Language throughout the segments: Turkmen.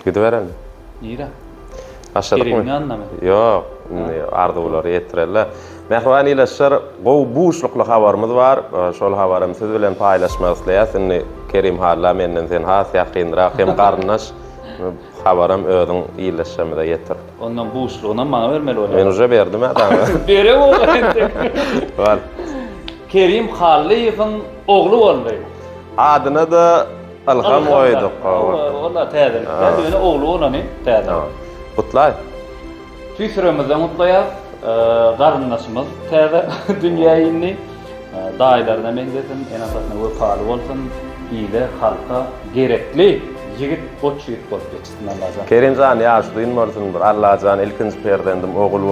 Gidiveren. İyira. Aşadık Kerim'ni mı? anlamadım. Yok. Ardular yetirerler. Mehvan ileşer gow buşlukly habarymyz bar. Şol habarym siz bilen paýlaşmak isleýär. Kerim halla menden sen has ýakyndyrak hem garnaş habarym özüň ileşmede yetir. Ondan bu uçluğuna bana vermeli Men olaylar. uje berdim adam. Bere o ente. Bar. Kerim Halliyev'in oğlu oldu. Adyna da Alham oýduk. Valla täze. Ben öyle oğlu olanı täze. Gutlay. Tüysüremizde mutlayaz. Garnaşymyz täze dünýäni. Daýlarına mendesin, en asasına wepaly bolsun, ýyly halka gerekli yigit boçyt bolup geçsin Allah'tan. Kerimcan ýaşly bolsun bir Allah'tan ilkinji perdendim ogul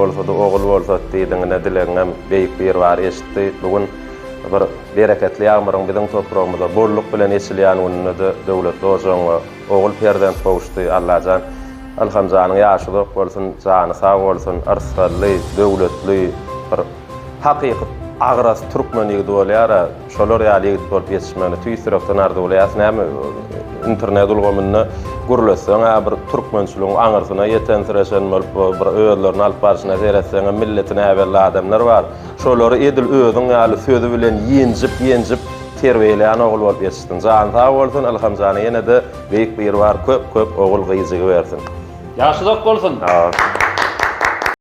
bolsa diýdiňine dilegiňem beýik bir bar eşitdi. Bugun bir bereketli ýagmyryň biziň topragymyzda bolluk bilen eşilýän gününe de döwlet dojaňa ogul perdent bowuşdy Allah'tan. Alhamdulillah ýaşly bolsun, jany sag bolsun, arsly, döwletli bir hakyky agras türkmen ýigidi bolýar, şolar ýaly ýigit bolup ýetişmeli. Tüýsürekden ardy bolýar, näme internet ulgamyny gurulasaň, bir türkmençiligiň aňyrsyna ýetensireşen bir öýlerini alyp barşyna seretseň, milletine äwelli adamlar bar. Şolary edil özüň ýaly sözü bilen ýenjip terbiýelän ogul bolup ýetişdi. Jany sag bolsun, alhamdulillah ýene-de beýik bir bar, köp ogul gyzygy bersin. Ýaşlyk bolsun.